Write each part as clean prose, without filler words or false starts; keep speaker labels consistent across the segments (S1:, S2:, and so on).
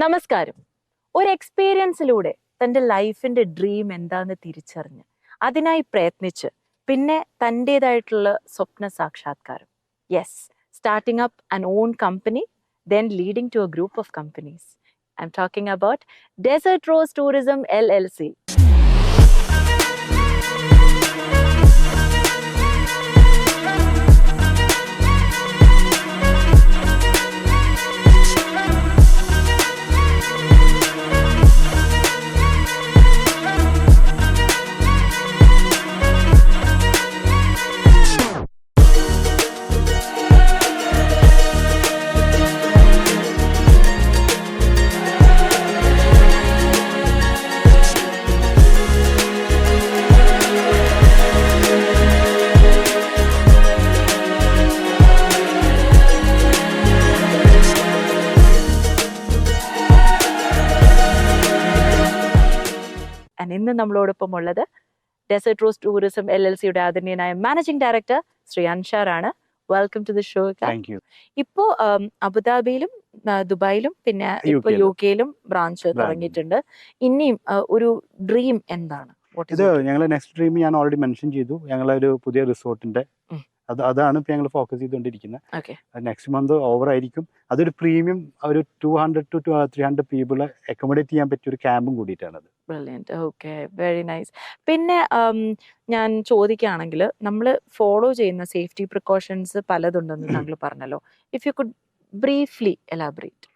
S1: നമസ്കാരം. ഒരു എക്സ്പീരിയൻസിലൂടെ തൻ്റെ ലൈഫിന്റെ ഡ്രീം എന്താന്ന് തിരിച്ചറിഞ്ഞ് അതിനായി പ്രയത്നിച്ച് പിന്നെ തൻ്റെതായിട്ടുള്ള സ്വപ്ന സാക്ഷാത്കാരം. Yes, starting up an on company, then leading to a group of companies. I'm talking about Desert Rose Tourism LLC. ഇന്ന് നമ്മളോടൊപ്പം ഉള്ളത് ഡെസേർട്ട് റോസ് ടൂറിസം LLCയുടെ ആദരണീയനായ മാനേജിംഗ് ഡയറക്ടർ ശ്രീ അൻഷാർ ആണ്. Welcome to the show. ഇപ്പോ അബുദാബിയിലും ദുബായിലും പിന്നെ ഇപ്പൊ UK-യിലും ബ്രാഞ്ച് തുടങ്ങിയിട്ടുണ്ട്. ഇനിയും ഒരു ഡ്രീം എന്താണ്?
S2: ഇത് ഞങ്ങളെ നെക്സ്റ്റ് ഡ്രീം ഞാൻ ഓൾറെഡി മെൻഷൻ ചെയ്തു. ഞങ്ങളൊരു പുതിയ റിസോർട്ടിന്റെ അതാണ് ഇപ്പൊ ഞങ്ങൾ ഫോക്കസ് ചെയ്തുകൊണ്ടിരിക്കുന്നത്. നെക്സ്റ്റ് മന്ത് ഓവർ ആയിരിക്കും. അതൊരു പ്രീമിയം ഒരു 200 to 300 പീപ്പിളെ അക്കോമഡേറ്റ് ചെയ്യാൻ പറ്റിയ ഒരു ക്യാമ്പും കൂടിയിട്ടാണത്.
S1: Okay, very nice. പിന്നെ ഞാൻ ചോദിക്കുകയാണെങ്കിൽ നമ്മൾ ഫോളോ ചെയ്യുന്ന സേഫ്റ്റി പ്രിക്കോഷൻസ് പലതുണ്ടെന്ന് താങ്കൾ പറഞ്ഞല്ലോ. If you could briefly elaborate.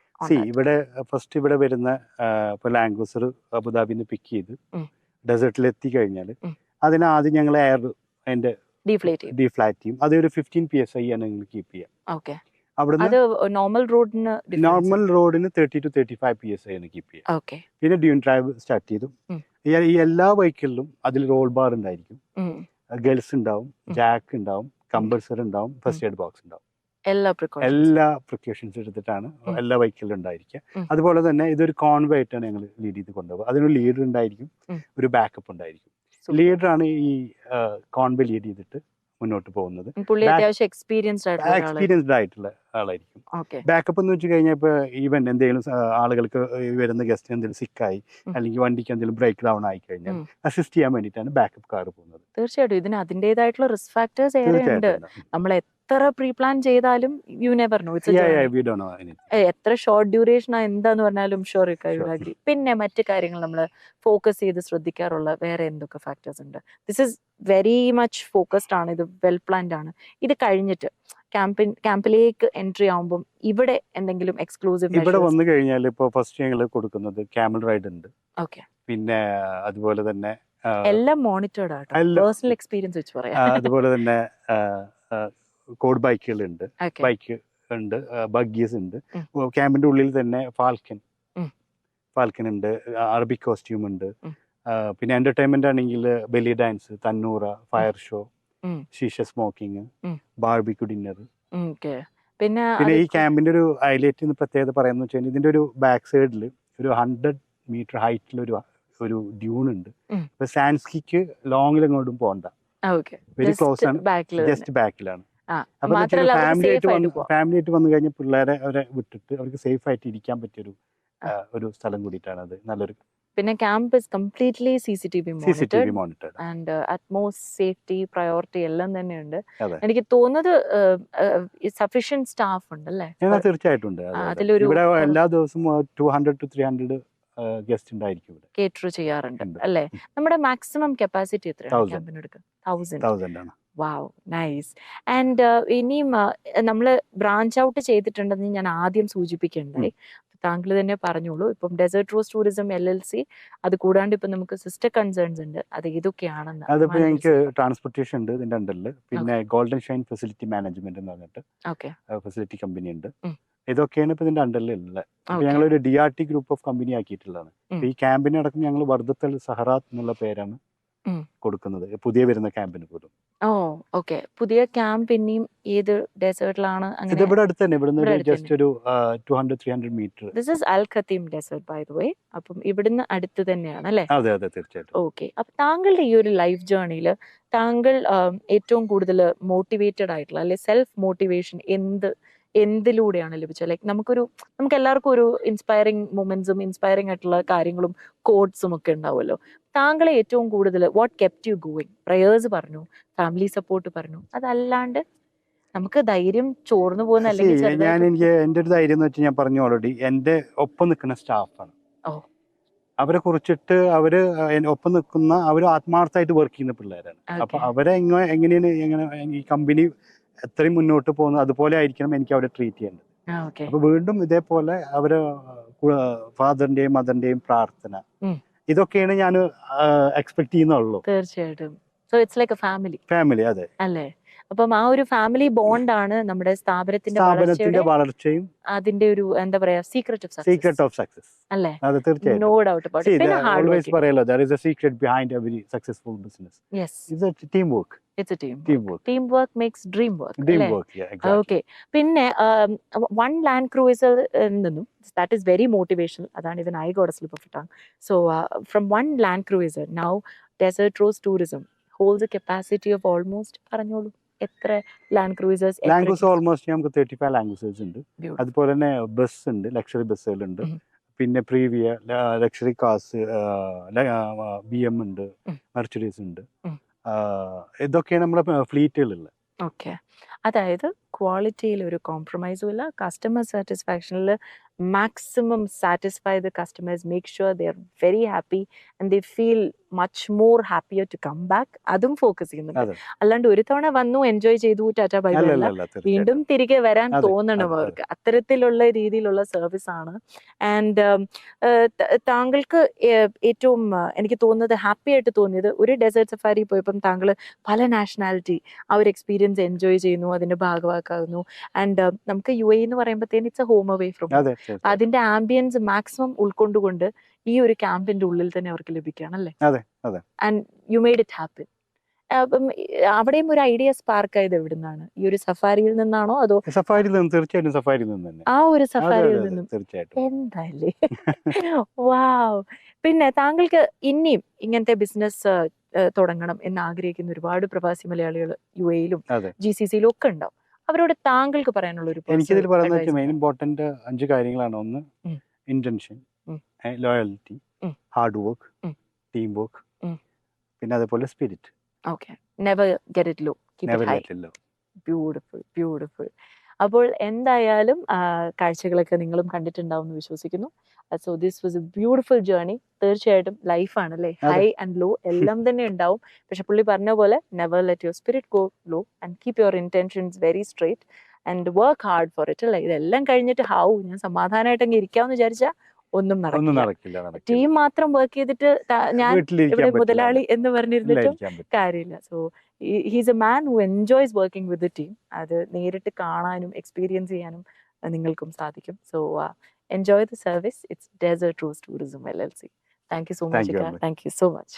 S2: ഇവിടെ ഫസ്റ്റ് ഇവിടെ വരുന്ന ലാംഗ്വേജ് അബുദാബിന്ന് പിക്ക് ചെയ്ത് ഡെസേർട്ടിൽ എത്തിക്കഴിഞ്ഞാൽ അതിന് ആദ്യം ഞങ്ങൾ എയർ അതിന്റെ ഡീഫ്ലാറ്റ് ചെയ്യും. അതൊരു 15 PSI ആണ് നിങ്ങൾ കീപ്പ് ചെയ്യാം.
S1: നോർമൽ
S2: റോഡിന് 30 to 35 PSI ആണ് കീപ്പ് ചെയ്യുക. പിന്നെ ഡ്യൂൺ ഡ്രൈവ് സ്റ്റാർട്ട് ചെയ്തു. ഈ എല്ലാ ബൈക്കുകളിലും അതിൽ റോൾ ബാർ ഉണ്ടായിരിക്കും, ഗേൾസ് ഉണ്ടാവും, ജാക്ക് ഉണ്ടാവും, കമ്പൾസർ ഉണ്ടാവും, ഫസ്റ്റ് എയ്ഡ് ബോക്സ് ഉണ്ടാവും. എല്ലാ പ്രിക്കോഷൻസ് എടുത്തിട്ടാണ് എല്ലാ ബൈക്കുകളിലും ഉണ്ടായിരിക്കുക. അതുപോലെ തന്നെ ഇതൊരു കോൺവേ ആയിട്ടാണ് ഞങ്ങൾ ലീഡ് ചെയ്ത് കൊണ്ടുപോകുക. അതിനൊരു ലീഡർ ഉണ്ടായിരിക്കും, ഒരു ബാക്കപ്പ് ഉണ്ടായിരിക്കും. ലീഡറാണ് ഈ കോൺവേ ലീഡ് ചെയ്തിട്ട് മുന്നോട്ട് പോകുന്നത്. എക്സ്പീരിയൻസ്ഡ് ആയിട്ടുള്ള ആളായിരിക്കും. ബാക്കപ്പ് എന്ന് വെച്ച് കഴിഞ്ഞാൽ ഇപ്പൊ ഈവൻ എന്തെങ്കിലും ആളുകൾക്ക് വരുന്ന ഗസ്റ്റ് എന്തെങ്കിലും സിക്കായി അല്ലെങ്കിൽ വണ്ടിക്ക് എന്തെങ്കിലും ബ്രേക്ക് ഡൗൺ ആയി കഴിഞ്ഞാൽ അസിസ്റ്റ് ചെയ്യാൻ വേണ്ടിയിട്ടാണ് ബാക്കപ്പ് കാർ പോകുന്നത്.
S1: തീർച്ചയായിട്ടും ഇതിന് അതിൻ്റെതായിട്ടുള്ള റിസ്ക് ഫാക്ടേഴ്സ് ഏറെയുണ്ട്. നമ്മൾ എത്ര പ്രീ പ്ലാൻ ചെയ്താലും യു നെവർ നോ. എത്ര ഷോർട്ട് ഡ്യൂറേഷൻ എന്താന്ന് പറഞ്ഞാലും ഷുവർ അഗ്രി. പിന്നെ മറ്റു കാര്യങ്ങൾ നമ്മൾ ഫോക്കസ് ചെയ്ത് ശ്രദ്ധിക്കാറുള്ള വേറെ എന്തൊക്കെ ഫാക്ടേഴ്സ് ഉണ്ട്? This is very much focused ആണ്, ഇത് വെൽ പ്ലാൻഡ് ആണ്. ഇത് കഴിഞ്ഞിട്ട് ക്യാമ്പിലേക്ക് എൻട്രി ആവുമ്പോൾ ഇവിടെ എന്തെങ്കിലും എക്സ്ക്ലൂസീവ്
S2: ഇവിടെ വന്നു കഴിഞ്ഞാൽ ഇപ്പോൾ ഫസ്റ്റ് ഞങ്ങൾ കൊടുക്കുന്നത് ക്യാമൽ റൈഡ് ഉണ്ട്. പിന്നെ അതുപോലെ തന്നെ
S1: എല്ലാം മോണിറ്റേർഡ് ആട്ടോ, പേഴ്സണൽ എക്സ്പീരിയൻസ് വെച്ച് പറയാം.
S2: അതുപോലെ തന്നെ കോഡ് ബൈക്കുകളുണ്ട്, ബൈക്ക് ഉണ്ട്, ബഗ്ഗീസ് ഉണ്ട്. ക്യാമ്പിന്റെ ഉള്ളിൽ തന്നെ ഫാൽക്കൻ ഉണ്ട്, അറബിക് കോസ്റ്റ്യൂം ഉണ്ട്. പിന്നെ എന്റർടൈൻമെന്റ് ആണെങ്കിൽ ബെലി ഡാൻസ്, തന്നൂറ, fire show, shisha smoking, barbecue dinner.
S1: പിന്നെ
S2: ഈ ക്യാമ്പിന്റെ ഒരു ഹൈലൈറ്റ് പ്രത്യേകത പറയാന്ന് വെച്ചാൽ ഇതിന്റെ ഒരു ബാക്ക് സൈഡിൽ ഒരു 100 മീറ്റർ ഹൈറ്റിൽ ഒരു ഡ്യൂൺ ഉണ്ട്. ഇപ്പൊ സാൻസ്കിക്ക് ലോങ്ങിൽ എങ്ങോട്ടും പോകണ്ട, വെരി ക്ലോസ് ആണ്, ജസ്റ്റ് ബാക്കിലാണ്. അപ്പൊ ഫാമിലി ആയിട്ട് വന്നു കഴിഞ്ഞാൽ പിള്ളേരെ അവരെ വിട്ടിട്ട് അവർക്ക് സേഫ് ആയിട്ട് ഇരിക്കാൻ പറ്റിയൊരു ഒരു സ്ഥലം കൂടിയിട്ടാണ് അത്. നല്ലൊരു
S1: പിന്നെ camp is completely CCTV monitored and utmost safety priority എല്ലാം തന്നെയുണ്ട്. എനിക്ക് തോന്നുന്നത് സഫീഷ്യന്റ് സ്റ്റാഫ് ഉണ്ട് അല്ലേ?
S2: തീർച്ചയായിട്ടും ഉണ്ട്. ഇവിടെ എല്ലാ ദിവസവും 200 to 300 ഗസ്റ്റ് ഉണ്ടായിരിക്കും,
S1: കേറ്റർ ചെയ്യാറുണ്ട് അല്ലേ? നമ്മുടെ മാക്സിമം കപ്പാസിറ്റി എത്രയാണ് ക്യാമ്പിനെടുക്കുക? 1000 ആണ്. വാവ്, നൈസ്. ആൻഡ് ഇനിയും നമ്മൾ ബ്രാഞ്ച് ഔട്ട് ചെയ്തിട്ടുണ്ടെന്ന് ഞാൻ ആദ്യം സൂചിപ്പിക്കേണ്ടായി. താങ്കൾ തന്നെ പറഞ്ഞോളൂ. ഇപ്പം ഡെസേർട്ട് റോസ് ടൂറിസം LLC അത് കൂടാണ്ട് ഇപ്പൊ നമുക്ക് സിസ്റ്റർ കൺസേൺസ് ഉണ്ട്, അത് ഏതൊക്കെയാണെന്ന്?
S2: അതിപ്പോ ഞങ്ങൾക്ക് ട്രാൻസ്പോർട്ടേഷൻ ഉണ്ട് ഇതിന്റെ അണ്ടറിൽ. പിന്നെ ഗോൾഡൻ ഷൈൻ ഫെസിലിറ്റി മാനേജ്മെന്റ് എന്ന് പറഞ്ഞിട്ട് ഫെസിലിറ്റി കമ്പനി ഉണ്ട്. ഇതൊക്കെയാണ് ഇപ്പൊ ഇതിന്റെ അണ്ടറിൽ ഉള്ളത്. അപ്പൊ ഞങ്ങളൊരു DRT ഗ്രൂപ്പ് ഓഫ് കമ്പനി ആക്കിയിട്ടുള്ളതാണ്. ഈ ക്യാമ്പിനടക്കം ഞങ്ങൾ വർദ്ധത്തൽ സഹറാത്ത് എന്നുള്ള പേരാണ് കൊടുക്കുന്നത് പുതിയ വരുന്ന ക്യാമ്പിന് പോലും.
S1: പുതിയ ക്യാമ്പ് ഇനിയും ഏത് ഡെസേർട്ടിലാണ്?
S2: ഇവിടെ അടുത്ത് തന്നെ, ഇവിടുന്ന് ജസ്റ്റ് ഒരു 200-300 metre.
S1: This is Al Khateem desert by the way. അപ്പം ഇവിടുന്ന് അടുത്ത് തന്നെയാണ് അല്ലേ?
S2: അതെ തീർച്ചയായിട്ടും.
S1: അപ്പൊ താങ്കളുടെ ഈ ഒരു ലൈഫ് ജേർണിയിൽ താങ്കൾ ഏറ്റവും കൂടുതൽ മോട്ടിവേറ്റഡ് ആയിട്ടുള്ള അല്ലെ സെൽഫ് മോട്ടിവേഷൻ എന്ത് എന്തിലൂടെയാണ് ലഭിച്ചത്? ലൈക്ക് നമുക്ക് എല്ലാവർക്കും ഒരു ഇൻസ്പയറിംഗ് മൊമെന്റ്സും ഇൻസ്പയറിംഗ് ആയിട്ടുള്ള കാര്യങ്ങളും കോഡ്സും ഒക്കെ ഉണ്ടാവുമല്ലോ. താങ്കളെ ഏറ്റവും കൂടുതൽ what kept you going? Prayers പറഞ്ഞു, ഫാമിലി സപ്പോർട്ട് പറഞ്ഞു, അതല്ലാണ്ട് നമുക്ക് ധൈര്യം ചോർന്നു പോകുന്ന അല്ലെങ്കിൽ
S2: ഞാൻ എന്റെ ഒരു ധൈര്യം എന്ന് വെച്ചാൽ ഞാൻ പറഞ്ഞു ഓൾറെഡി, എന്റെ ഒപ്പം നിൽക്കുന്ന സ്റ്റാഫാണ്. അവരെ കുറിച്ചിട്ട് ഒപ്പം നിൽക്കുന്ന അവര് ആത്മാർത്ഥമായിട്ട് വർക്ക് ചെയ്യുന്ന പിള്ളേരാണ്. അപ്പൊ അവരെ എങ്ങനെയാണ് ഈ കമ്പനി എത്രയും മുന്നോട്ട് പോകുന്നത് അതുപോലെ ആയിരിക്കണം എനിക്ക് അവരെ ട്രീറ്റ് ചെയ്യേണ്ടത്. അപ്പൊ വീണ്ടും ഇതേപോലെ അവരെ ഫാദറിന്റെയും മദറിന്റെയും പ്രാർത്ഥന, ഇതൊക്കെയാണ് ഞാൻ എക്സ്പെക്ട് ചെയ്യുന്നുള്ളൂ.
S1: തീർച്ചയായിട്ടും. So it's like A family.
S2: അതെ
S1: അല്ലേ? അപ്പം ആ ഒരു ഫാമിലി ബോണ്ടാണ് നമ്മുടെ സ്ഥാപനത്തിന്റെ
S2: വളർച്ചയും
S1: അതിന്റെ ഒരു എന്താ പറയാ സീക്രട്ട് ഓഫ് സക്സസ് അല്ലേ?
S2: അതെ, തീർച്ചയായും.
S1: No doubt about it. പിന്നെ ഹാർഡ്
S2: always പറയല്ലോ, there is a secret behind every successful business.
S1: Yes,
S2: it's a teamwork.
S1: Teamwork makes dream work.
S2: Yeah, exactly.
S1: Okay. പിന്നെ one Land Cruiser നിന്നും that is very motivational. അതാണ് even I got a slip of the tongue. So from one Land Cruiser, now Desert Rose Tourism holds a capacity of almost പറഞ്ഞോളൂ എത്ര land ക്രൂയിസേഴ്സ്?
S2: Almost നമുക്ക് 35 land ക്രൂയിസേഴ്സ് ഉണ്ട്. അതുപോലെ തന്നെ bus ഉണ്ട്, luxury ബസ്സുകളുണ്ട്, പിന്നെ praevia luxury cars, BM ഉണ്ട്, മെർച്ചഡീസ് ഉണ്ട്. ഇതൊക്കെയാണ് നമ്മുടെ ഫ്ലീറ്റുകളുള്ളത്.
S1: ഓക്കെ. അതായത് ക്വാളിറ്റിയിൽ ഒരു കോംപ്രമൈസും ഇല്ല, കസ്റ്റമർ സാറ്റിസ്ഫാക്ഷനിൽ maximum satisfy the customers, make sure they are very happy and they feel much more happier to come back. അതും ഫോക്കസ് ചെയ്യുന്നുണ്ട്. അല്ലാണ്ട് ഒരു തവണ വന്നു എൻജോയ് ചെയ്തു ടാറ്റ ബൈ ബൈ അല്ല, വീണ്ടും തിരികെ വരാൻ തോന്നണം അവർക്ക്. അത്തരത്തിലുള്ള രീതിയിലുള്ള സർവീസ് ആണ്. ആൻഡ് താങ്കൾക്ക് ഏറ്റവും എനിക്ക് തോന്നുന്നത് ഹാപ്പി ആയിട്ട് തോന്നിയത് ഒരു ഡെസേർട്ട് സഫാരി പോയപ്പം താങ്കൾ പല നാഷണാലിറ്റി ആ ഒരു എക്സ്പീരിയൻസ് എൻജോയ് ചെയ്യുന്നു, അതിന്റെ ഭാഗമാക്കാവുന്നു. ആൻഡ് നമുക്ക് UAE എന്ന് പറയുമ്പോഴത്തേന് it's a home away from അതിന്റെ ആംബിയൻസ് മാക്സിമം ഉൾക്കൊണ്ടുകൊണ്ട് ഈ ഒരു ക്യാമ്പിന്റെ ഉള്ളിൽ തന്നെ അവർക്ക് ലഭിക്കുകയാണല്ലേ? And you made it happen. അപ്പം അവിടെയും ഒരു ഐഡിയ സ്പാർക്ക് ആയത് എവിടുന്നാണ്? ഈ ഒരു സഫാരിയിൽ നിന്നാണോ അതോ?
S2: സഫാരിയിൽ നിന്ന്, തീർച്ചയായിട്ടും സഫാരിയിൽ നിന്ന് തന്നെ.
S1: ആ ഒരു സഫാരിയിൽ നിന്നും എന്തായാലേ വാവ്. പിന്നെ താങ്കൾക്ക് ഇനിയും ഇങ്ങനത്തെ ബിസിനസ് തുടങ്ങണം എന്ന് ആഗ്രഹിക്കുന്ന ഒരുപാട് പ്രവാസി മലയാളികൾ UAE-ലും GCC-ലും ഒക്കെ ഉണ്ടാവും. അവരോട് താങ്കൾക്ക് പറയാനുള്ള ഒരു
S2: എനിക്കിതിൽ പറയുന്നത് മെയിൻ ഇമ്പോർട്ടന്റ് 5 കാര്യങ്ങളാണ്. ഒന്ന്, intention, loyalty, hard work, team work, പിന്നെ അതേപോലെ spirit.
S1: Okay. Never get it low, keep it high. Beautiful. അപ്പോൾ എന്തായാലും കാഴ്ചകളൊക്കെ നിങ്ങളും കണ്ടിട്ടുണ്ടാവും എന്ന് വിശ്വസിക്കുന്നു. So this was a beautiful journey. തീർച്ചയായിട്ടും ലൈഫാണല്ലേ, ഹൈ ആൻഡ് ലോ എല്ലാം തന്നെ ഉണ്ടാവും. പക്ഷെ പുള്ളി പറഞ്ഞ പോലെ never let your spirit go law and keep your intentions very straight and work hard for it അല്ലേ? ഇതെല്ലാം കഴിഞ്ഞിട്ട് ഞാൻ സമാധാനമായിട്ട് അങ്ങ് ഇരിക്കാമെന്ന് വിചാരിച്ചാൽ ഒന്നും നടക്കില്ല. ടീം മാത്രം വർക്ക് ചെയ്തിട്ട് ഞാൻ ഇവിടെ മുതലാളി എന്ന് പറഞ്ഞിരുന്നിട്ടും കാര്യമില്ല. So he's a man who enjoys working with the team. അത് നേരിട്ട് കാണാനും എക്സ്പീരിയൻസ് ചെയ്യാനും നിങ്ങൾക്കും സാധിക്കും. So enjoy the service. It's Desert Rose Tourism LLC. Thank you so much. Thank you so much.